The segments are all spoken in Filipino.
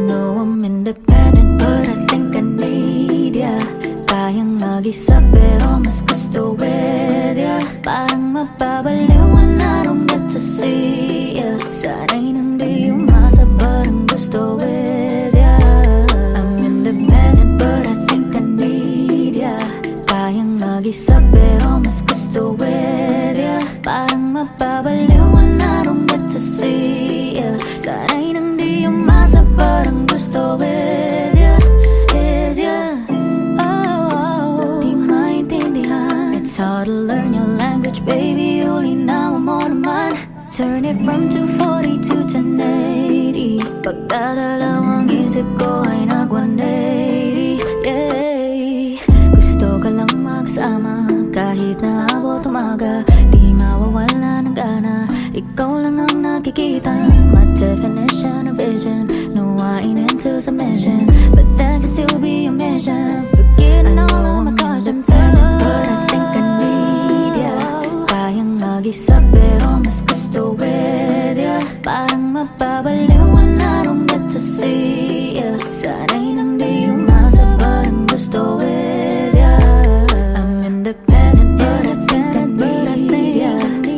know I'm independent, but I think I need ya. Kayang mag-isa pero mas gusto with ya. Parang mapabaliw and I don't get to see ya. Sana'y nang di umasa, parang gusto with ya. I'm independent, but I think I need ya. Kayang mag-isa pero mas gusto with ya. Parang mapabaliw and I don't get to see ya. Sana'y nang di umasa, parang gusto with ya. Is ya? Oh, di maintindihan. It's hard to learn your language, baby. Only now I'm on mine. Turn it from 240 to 1080. Pagdadalawang isip ko ay nag-180. Yeah. Gusto ka lang makasama kahit na abot umaga. Di mawawala ng gana, ikaw lang ang nakikita. My definition of vision, no I'm into submission, but that can still be a mission. Forgetting all of my cautions, but I think I need ya. Kayang mag-isa pero mas gusto with ya. Parang mapabaliw and I don't get to see ya. Sana'y nang di umasa, parang gusto with ya. I'm independent, but I think I need ya.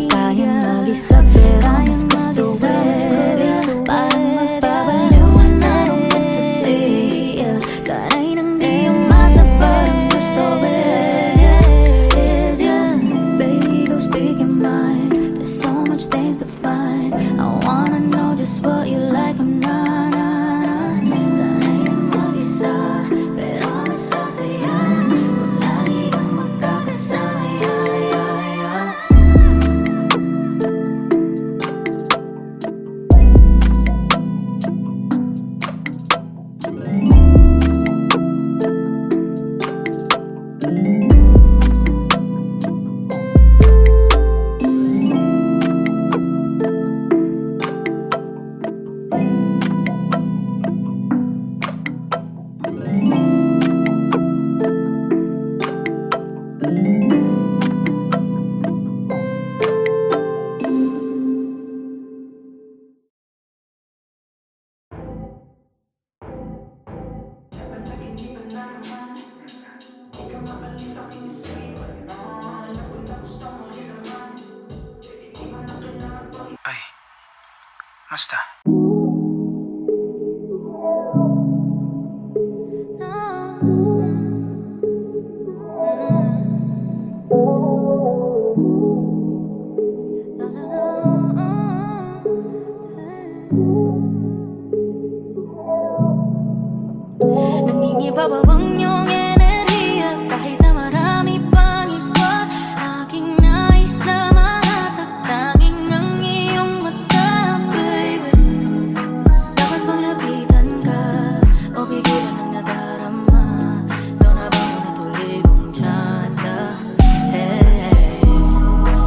Kayang mag-isa pero mas gusto with ya. Parang mapabaliw and I don't get to see ya. Sana'y nang di umasa, parang gusto with ya. Is ya? Baby, go speak your mind. There's so much things to find. I wanna know just what you like or not. Sana'y nang mag-isa pero masasaya kung lagi kang magkakasama. Ay, musta? Nangingibabaw ang iyong enerhiya kahit na marami pang iba. Aking nais na mahatak tanging ang iyong mata, baby. Dapat bang lapitan ka o pigilan ang nadarama? Ito na bang natuloy kong tsansa? Hey,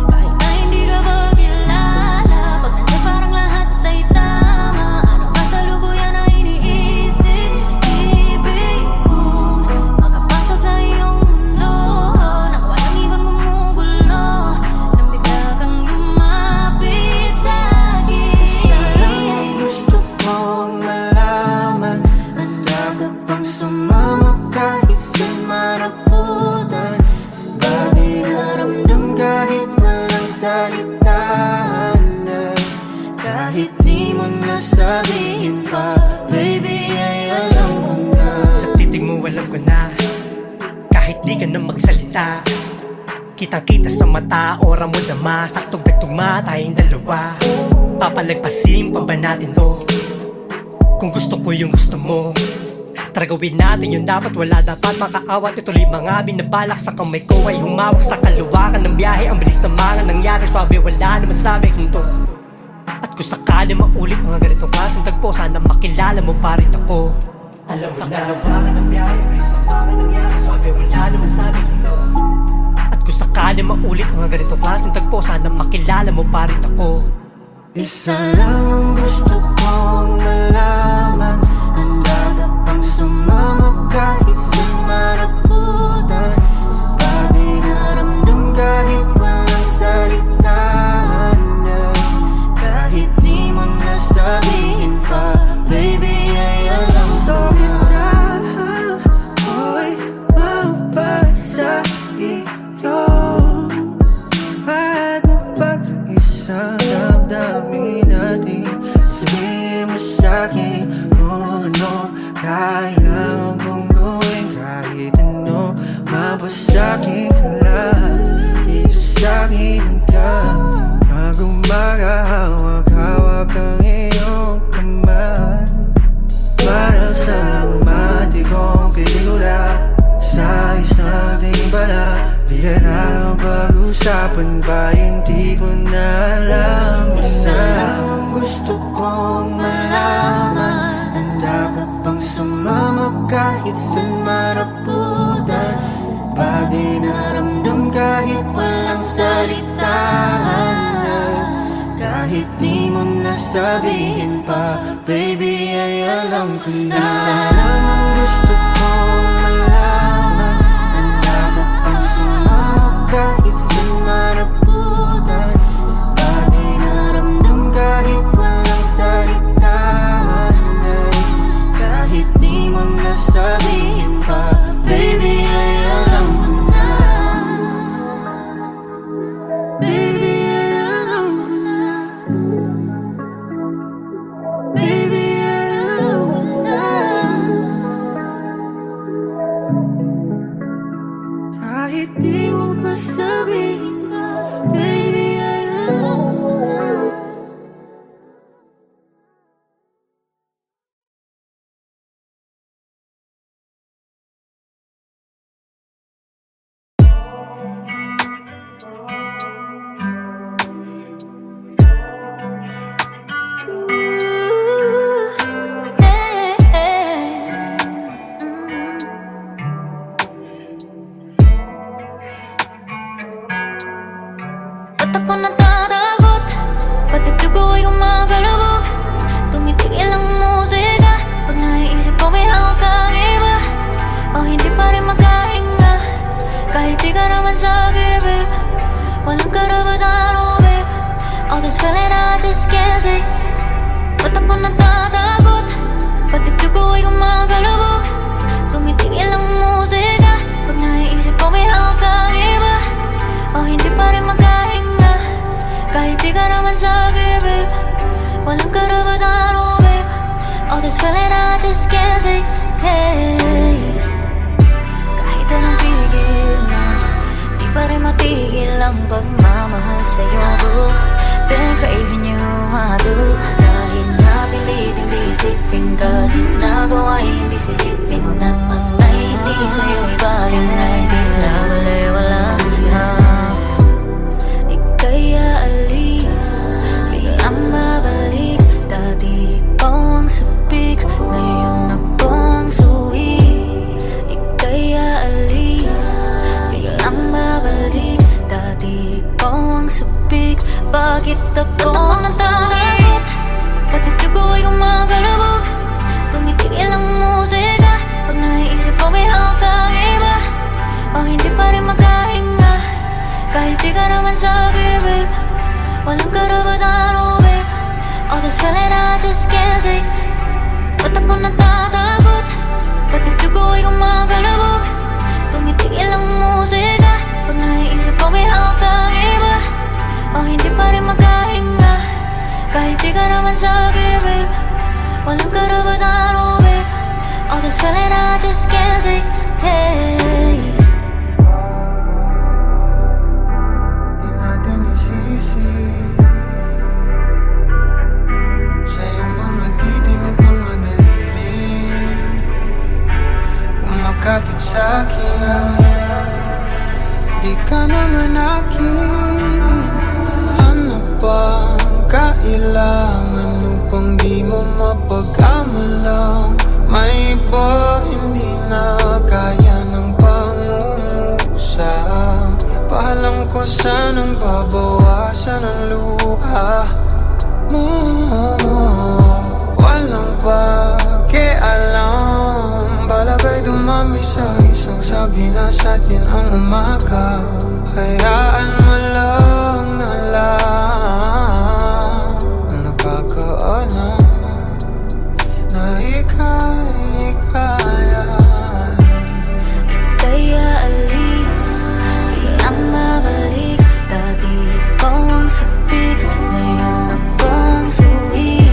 kahit na hindi ka ba kilala, pag nandiyan parang lahat ay tama. Ano ba sa lubuyan na iniisip? Ibig kong makapasok sa iyong mundo nang walang ibang gumugulo, nang bigla kang lumapit sa'kin. Isa lang ang gusto kong malaman, handa ka bang sumama kahit saan manaputan? Bagay na ramdam kahit walang salitaan na, kahit di mo nasabihin pa, baby, ay alam ko na. Sa titig mo alam ko na, kahit di ka na magsalita. Kitang-kita sa mata, ora mo dama, saktong tagtugma tayong dalawa. Papalagpasin pa ba natin to? Kung gusto ko yung gusto mo, tara gawin natin yung dapat, wala dapat makaawat. Ituloy mga binabalak sa kamay ko ay humawak sa kaluwakan ng biyahe. Ang bilis na mga nangyari, swabe wala naman sabi kung to. At kung sakali maulit mga ganitong klaseng tagpo, sana makilala mo pa rin ako. Alam mo sa kaluwakan ng biyahe, ang bilis na mga nangyari, swabe wala naman sabi kung to. At kung sakali maulit mga ganitong klaseng tagpo, sana makilala mo pa rin ako. Isa lang ang gusto kong malaman, handa ka bang sumama kahit saan manaputan? Bagay na ramdam kahit walang salitaan na, kahit di mo nasabihin pa, baby, ay alam Kailangan kong gawin kahit ano, mabasagin ka lang dito sa'kin ka. Mag-umaga, hawak-hawak ang iyong kamay. Para sa umati kong pelikula sa isang timbala. Bihira ang pag-usapan ba, hindi ko na alam. Isa lang ang gusto kong malaman, handa ka bang sumama kahit saan maraputan? Bagay na ramdam kahit walang salita, kahit di mo nasabihin pa, baby ay alam ko na. Isa lang ang gusto kong malaman, handa ka bang sumama kahit saan maraputan? Bagay na ramdam kahit walang salita, kahit di mo nasabihin pa, baby ay alam ko na. Baby ay alam ko na. Baby ay alam ko na. Kahit di mo masabihin pa, baby ay alam ko na. Ba't ako natatakot? Patibdog ko ay kumakalabog. Tumitigil ang musika pag naiisip ko may hawak kang iba. O hindi pa rin makahinga kahit di ka naman sa gibig. Walang karapatan mo, babe. All this feeling I just can't say. Ba't ako natatakot? Patibdog ko ay kumakalabog. Tumitigil ang musika pag naiisip ko may hawak kang iba. O hindi pa rin makahinga kahit di ka naman sa gibig. Walang karapatan mo, babe. All this feeling I just can't say, hey. Kahit anong pigil na, di pa rin matigil ang pagmamahal sa'yo, boo. Been craving you, I do. Kahit napilit hindi isipin ka, ginagawa hindi silipin mo na patay. Hindi sa'yo ibaling na hindi na wala na. Kaya alis, biglang babalik. Dati ikaw ang sabik, ngayon ako ang suwi. Kaya alis, biglang babalik. Dati ikaw ang sabik, bakit ako natakot? Patibdog ko ay kumakalabog. Tumitigil ang musika pag naiisip ko may hawak kang iba. O hindi pa rin makahinga kahit di ka naman sa gibig. Walang karapatan mo, babe. All this feeling I just can't say. Ba't ako natatakot? Patibdog ko ay kumakalabog. Tumitigil ang musika pag naiisip ko may hawak kang iba. O hindi pa rin makahinga kahit di ka naman sa gibig. Walang karapatan mo, babe. All this feeling I just can't say, hey. Kapit sa'kin, di ka naman akin. Ano bang kailangan upang di mo mapagkamalang? May iba hindi na kaya ng pangungusap. Paalam ko sanang babawasan ang luha mo. Walang pakialam, balagay dumami sa isang sabi na sa'tin ang umaga. Hayaan mo lang na lang nagkakaalam na ika'y kaya. Kaya alis, biglang babalik. Dati ikaw ang sabik, ngayon ako ang suwi.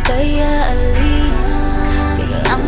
Kaya alis, biglang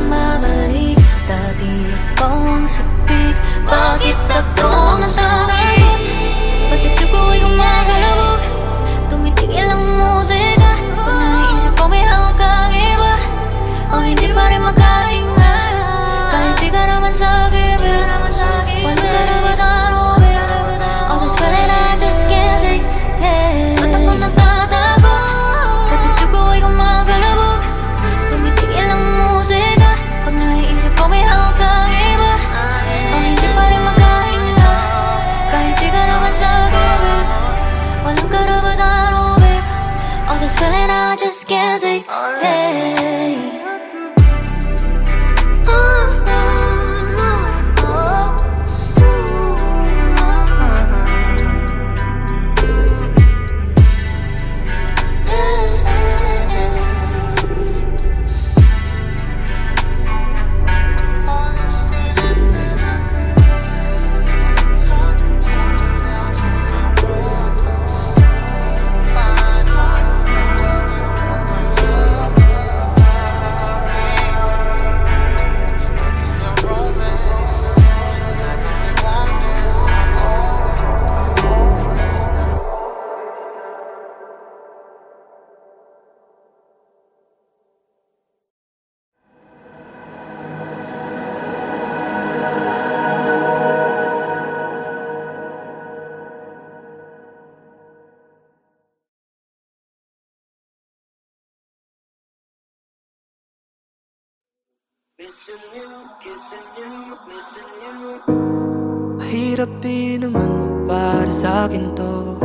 Mahirap din naman para sa'kin to.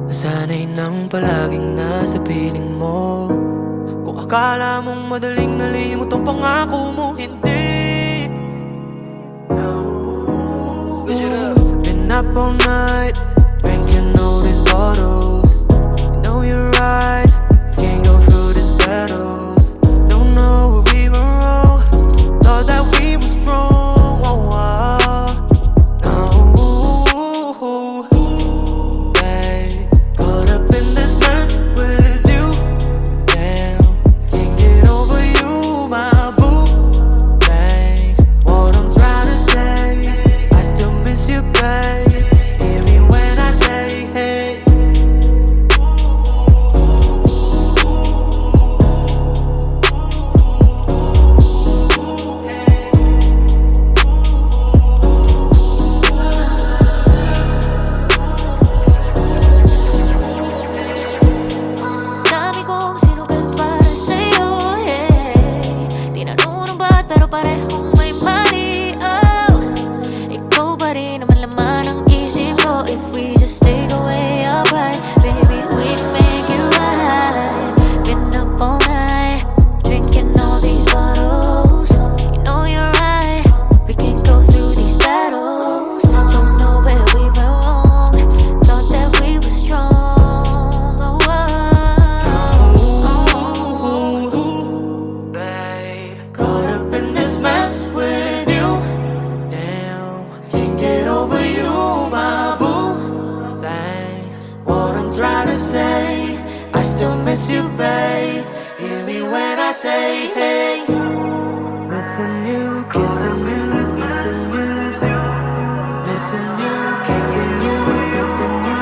Nasanay nang palaging nasa piling mo. Kung akala mong madaling nalimot ang pangako mo, hindi. No. Been up all night, drinking all these bottles. You know you're right, can't go through these battles. Don't know if we were wrong, thought that we were strong. Oh, oh. No, babe, caught up in this mess with you. Damn, can't get over you, my boo. Dang, what I'm trying to say, I still miss you, babe. Hear me when I say, hey. Dami kong sinugal para sa'yo, hey. Tinanong ba't pero parehong may mali, oh. Ikaw pa rin naman laman ang isip ko. If we just take away our pride, baby, we can make it right. Been up all night, drinking all these bottles. You know you're right, we can go through these battles. Don't know where we were wrong, thought that we were strong. Oh, Babe, caught up in this mess with you. Damn, can't get over you, my boo. Dang, what I'm trying to say, I still miss you, babe. Hear me when I say, hey. Missing you, kissing you, missing you. Missing you, kissing you, missing you.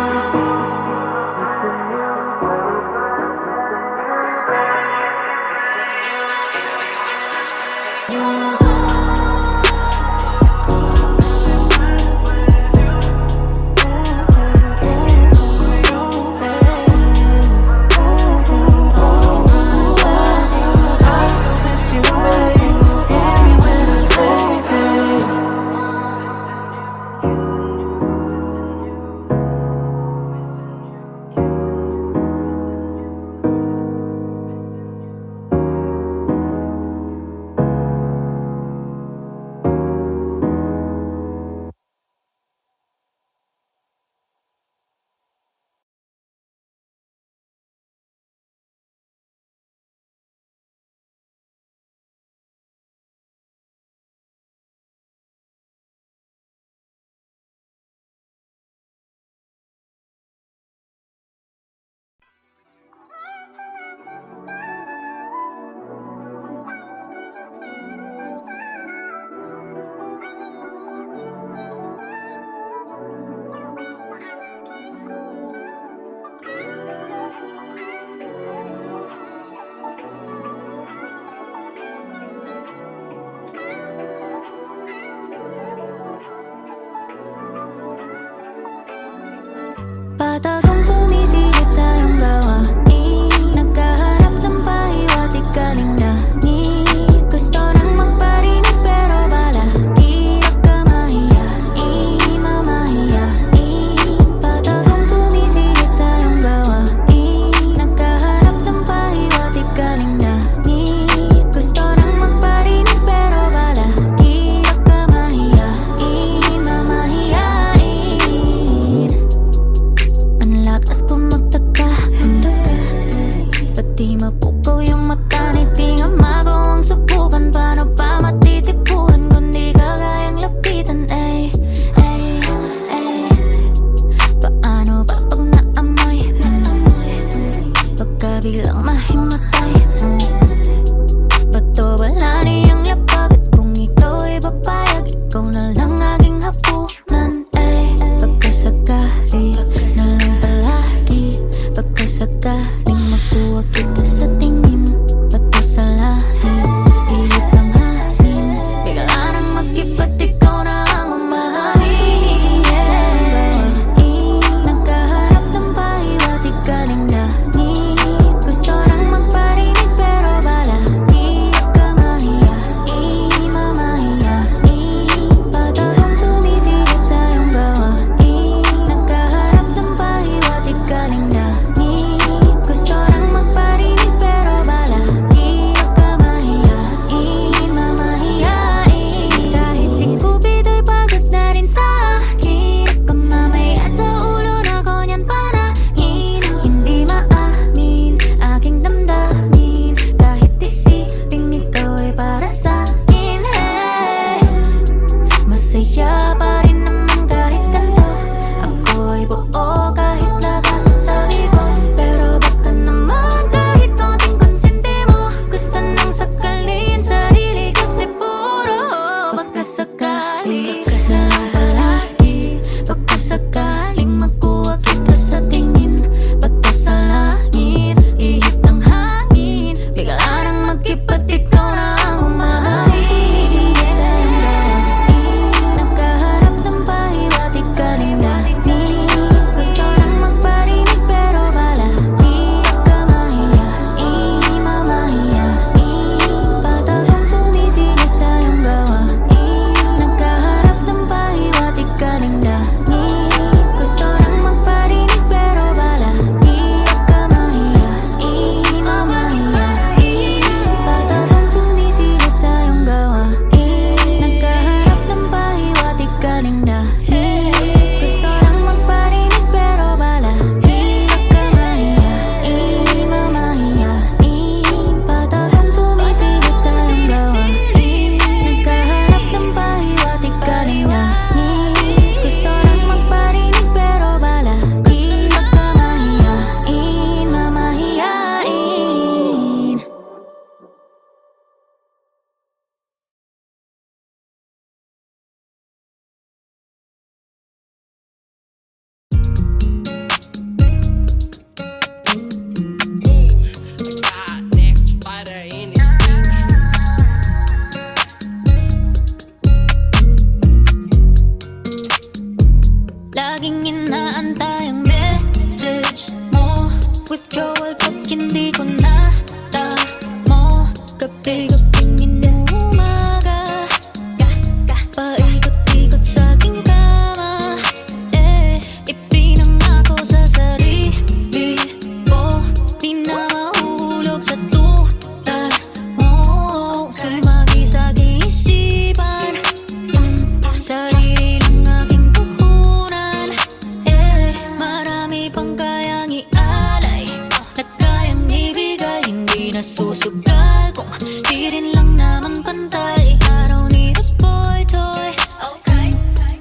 walang pantay. I don't need a boy toy. Okay,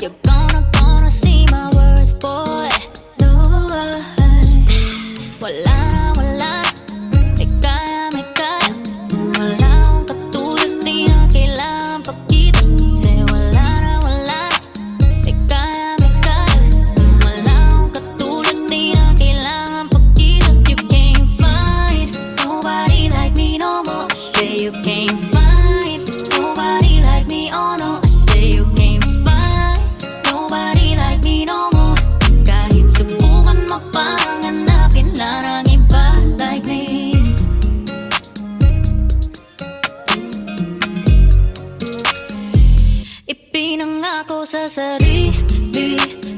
you're gonna see my worth, boy. No way. Wala na wala, may kaya may kaya. Wala akong katulad, di na kailangan pakita. Say wala na wala, may kaya may kaya. Wala akong katulad, di na kailangan pakita. You can't find nobody like me no more. I say you can't find nobody like me, oh no. I say you can't find nobody like me no more. Kahit subukan mo pang hanapin lang ang iba like me. Ipinangako sa sarili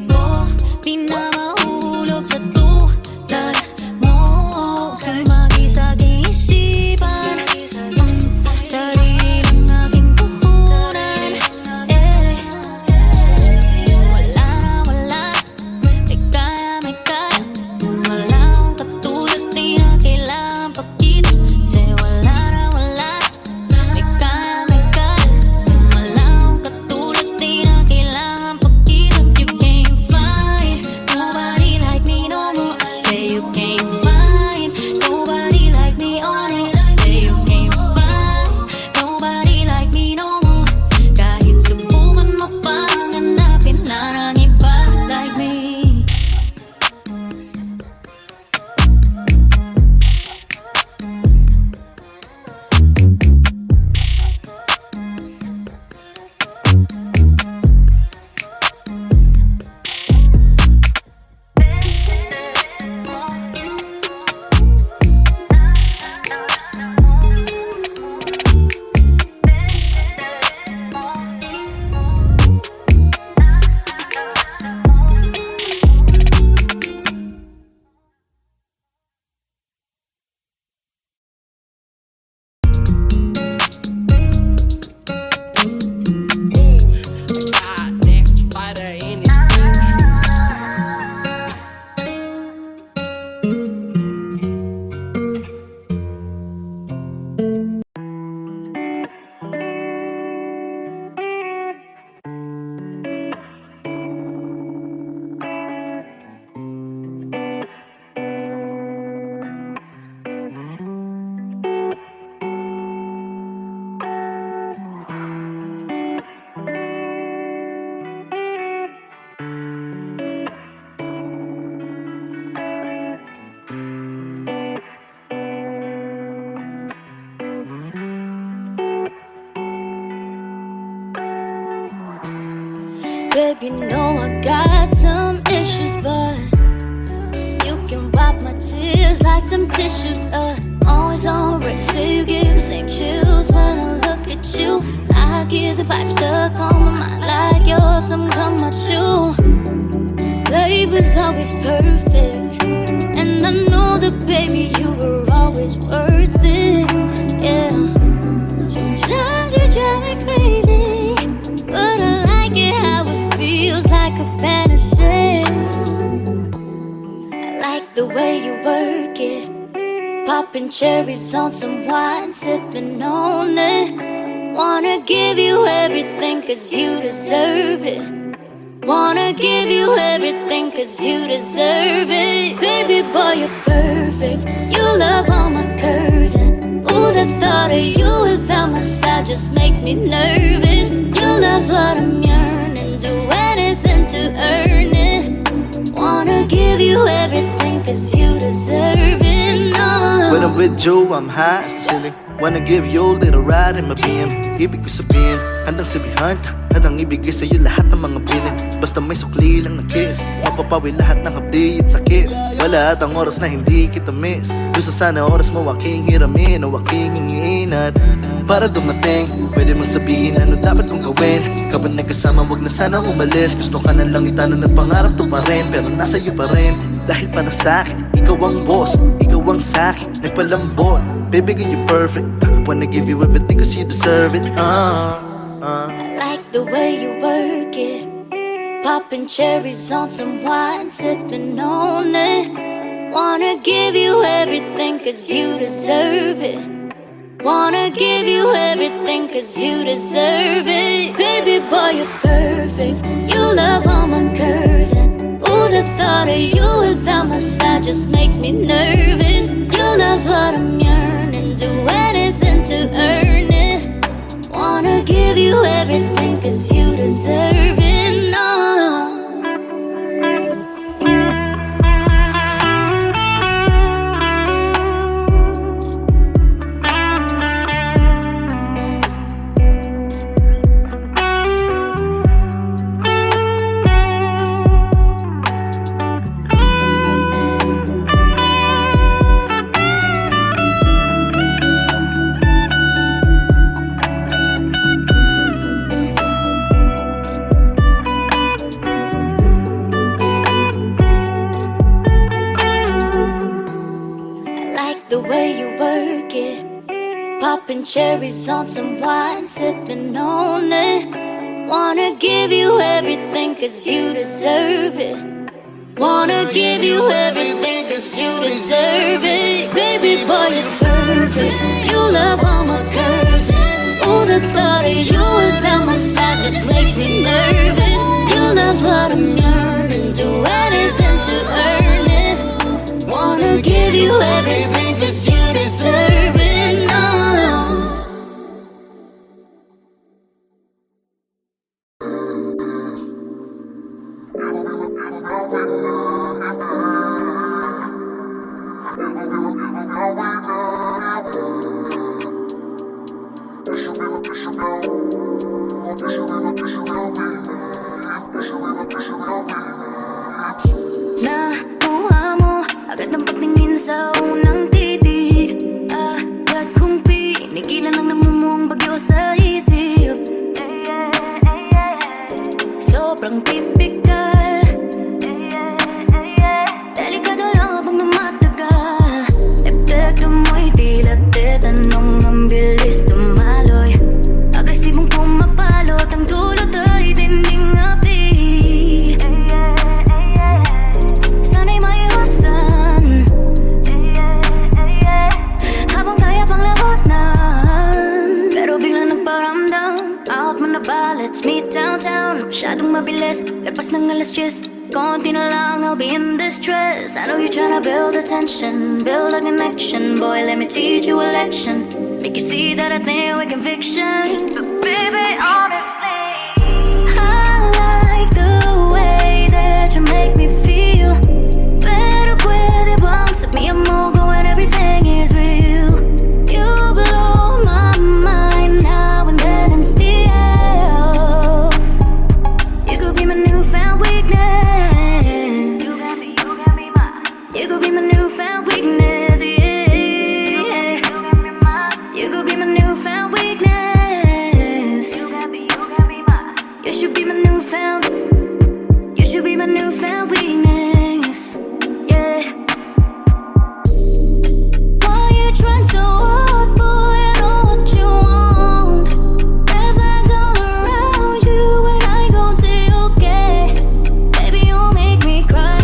ko, di na mahulog sa tulad mo. Sumagi sa aking isipan, sarili lang aking puhunan. Wala na wala, may kaya may kaya. Wala akong katulad, di na kailangan pakita. Say wala na wala, may kaya may kaya. Wala akong katulad, di na kailangan pakita. You can't find nobody like me no more. I say you can't find nobody like me, oh no. I say you can't find nobody like me no more. Kahit subukan mo pang hanapin lang ang iba like me. Babe, you know I got some issues, but you can wipe my tears like them tissues. Always on red, so you give the same chills when I look at you. I get the vibe stuck on my mind like yours. I'm gonna chew. Life is always perfect, and I know that, baby, you were always worth it. Yeah. Sometimes you drive me crazy, but I like it how it feels like a fantasy. I like the way you work it, popping cherries on some wine, sipping on it. Wanna give you everything cause you deserve it. Wanna give you everything cause you deserve it. Baby boy, you're perfect. You love all my curves, and ooh, the thought of you without my side just makes me nervous. Your love's what I'm yearning, do anything to earn it. Wanna give you everything cause you deserve it. No. When I'm with you, I'm high as the ceiling. Wanna give you a little ride in my BM. Ibig ko sabihin, handang sabihan ka, handang ibigay sa'yo lahat ng mga piling. Basta may sukli lang na kiss, mapapawi lahat ng hapdi at sakit. Wala atang oras na hindi kita miss. Gusto sana oras mo aking hiramin o aking hingiinat. Para dumating, pwede mong sabihin ano dapat kong gawin. Kapag nagkasama, wag na sana umalis. Gusto ka na lang itanong at pangarap to pa rin, pero nasa iyo pa rin. Dahil para sa'kin, ikaw ang boss, ikaw ang sa'kin, nagpalambot. Baby, girl, you're perfect. Wanna give you everything cause you deserve it. I like the way you work it, popping cherries on some wine, sipping on it. Wanna give you everything cause you deserve it. Wanna give you everything everything cause you deserve it. Baby boy, you're perfect. You love all my curves. And ooh, the thought of you without my side just makes me nervous. Your love's what I'm yearning. Do anything to earn it. Wanna give you everything cause you deserve it. No. The way you work it, popping cherries on some wine, sipping on it. Wanna give you everything cause you deserve it. Wanna give you everything cause you deserve it. Baby boy, you're perfect. You love all my curves. Ooh, the thought of you without my side just makes me nervous. Your love's what I'm yearning. Do anything to earn it. Wanna give you everything cause you deserve it. No. Nakuha mo agad ang pagtingin sa unang titig. Agad kong pinigilan ang namumuong bagyo sa isip. Sobrang typical. Delikado lang habang namatagal. Epekto mo'y tila tetanong ang bilis tumaloy. Agresibong pumapalot ang dulot ay dinding api. Sana'y maiwasan habang kaya pang labanan. Pero biglang nagparamdam, out mo na ba? Let's meet downtown. Masyadong mabilis, lagpas ng alas 10. Konti na lang, I'll be in distress. I know you're tryna build attention, build a connection. Boy, let me teach you a lesson. Make you see that I think with conviction. But baby, honestly, I like the way that you make me feel. Pero pwede bang sabihan mo ko when everything is real? You blow my mind now and then and still. You could be my newfound weakness. You could be my newfound weakness, yeah. You could be my newfound weakness. You should be my newfound. You should be my newfound weakness, yeah. Why you trying so hard, boy? I know what you want. Red flags all around you, and I ain't gon' say okay. Baby, you make me cry.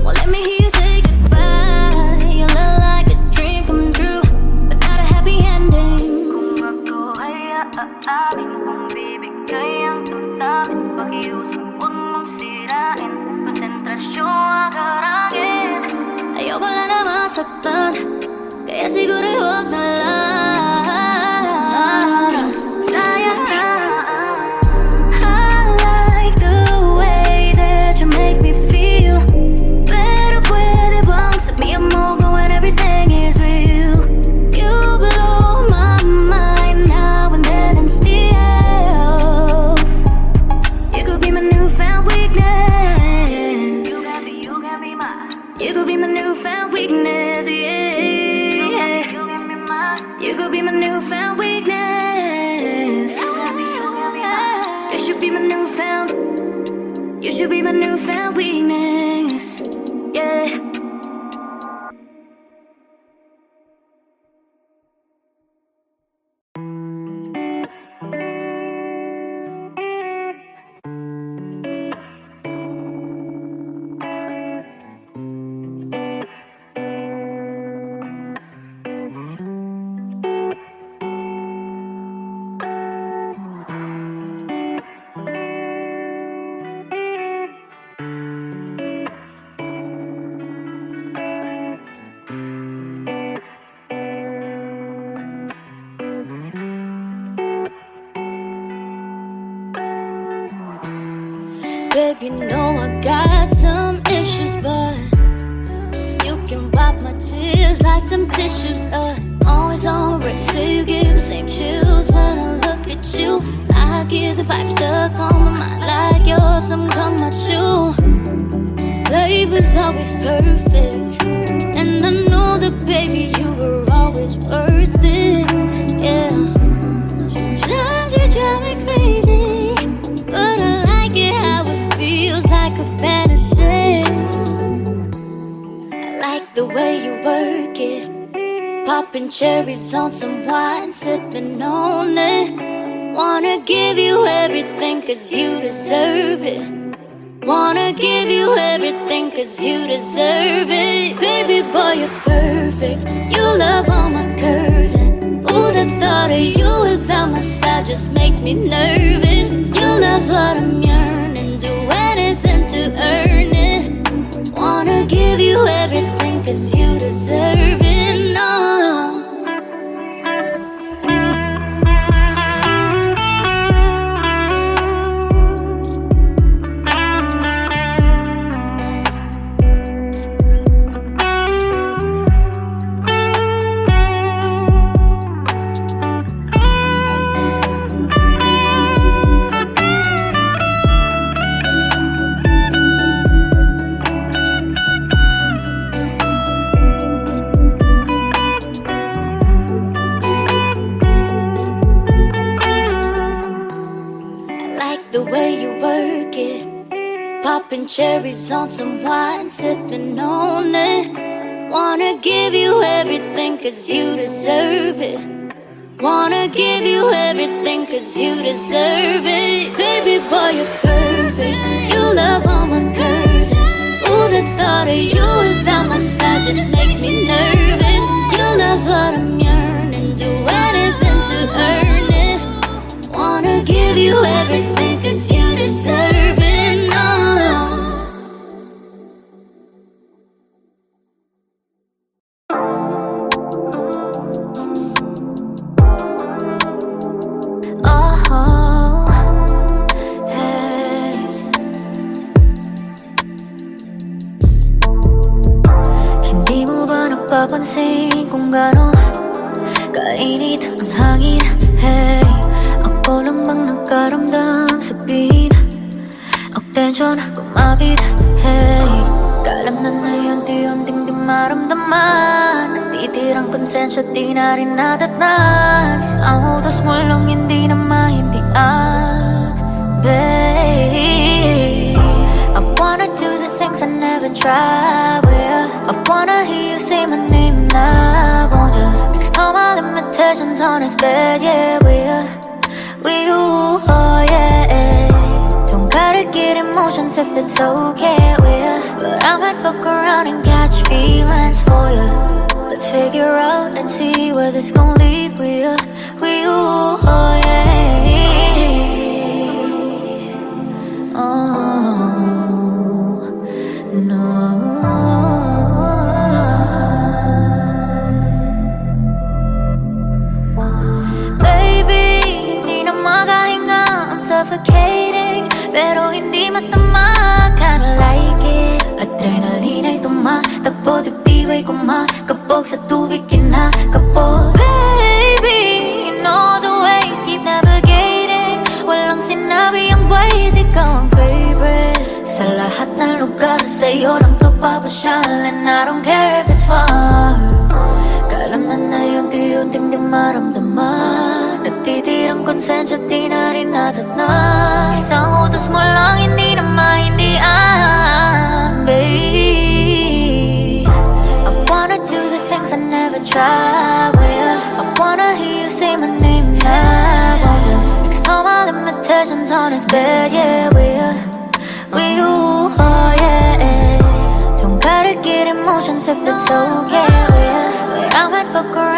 Well, let me hear you say goodbye. You look like a dream come true, but not a happy ending. Kung ako ay aamin, kung bibigay ang damdamin, pakiusap huwag mong sirain, konsentrasyon agarangin. Ayoko na na masaktan, kaya siguro huwag na lang. Sayang na. I like the way that you make me feel. Pero pwede bang sabihan mo ko when everything is real? You blow my mind now and then and still. You could be my newfound weakness. You could be my newfound weakness, yeah. You could be my newfound weakness. You should be my newfound. You should be my newfound weakness, yeah. Baby, know I got some issues, but you can wipe my tears like them tissues. Always on red, so you give the same chills when I look at you. I get the vibe stuck on my mind like yours. I'm come at you. Flavor's always perfect, and I know that, baby, you were always worth it. Yeah. Sometimes you drive me crazy, but I like it how it feels like a fantasy. I like the way you work it, popping cherries on some wine, sipping on it. Wanna give you everything cause you deserve it. Wanna give you everything cause you deserve it. Baby boy, you're perfect. You love all my curves, and ooh, the thought of you without my side just makes me nervous. Your love's what I'm yearning, do anything to earn it. Wanna give you everything cause you deserve it. No. The way you work it, popping cherries on some wine, sipping on it. Wanna give you everything cause you deserve it. Wanna give you everything cause you deserve it. Baby boy, you're perfect. You love all my curves, and ooh, the thought of you without my side just makes me nervous. Your love's what I'm yearning, do anything to earn it. Wanna give you everything cause you deserve it. No. Oh, hey. Hindi mo ba napapansin kung gano'n kainit ang hangin? Hey, ako lang bang nagkaramdam sa beat? Ang tensyon kumapit, hey. Kalam na unti-unting di maramdaman. Nagtitirang konsensya di na rin nadatnan. Ang utos mo lang hindi na maintindihan, babe. I wanna do the things I never tried, yeah. I wanna hear you say my name now, won't you? Explore my limitations on this bed, yeah, we you, oh yeah. Don't gotta get emotions if it's okay, but I might fuck around and catch feelings for you. Let's figure out and see where this gon' lead, we you, oh yeah. Oh no. Suffocating, pero hindi masama, kinda like it. Adrenaline ay tumatakbo, dibdib ay kumakabog, sa tubig kinakapog. Baby, you know the ways, keep navigating. Walang sinabi ang ways, ikaw ang favorite. Sa lahat ng lugar, sa'yo lang to papasyal, and I don't care if it's far. Kalam na unti-unting di maramdaman. Nagtitirang konsensya, di na rin natatnan. Isang utos mo lang, hindi na maintindihan, babe. I wanna do the things I never tried, yeah. I wanna hear you say my name now, won't you? Explore my limitations on this bed, yeah, we you, oh yeah. Don't gotta get emotions if it's okay, yeah. But I might fuck around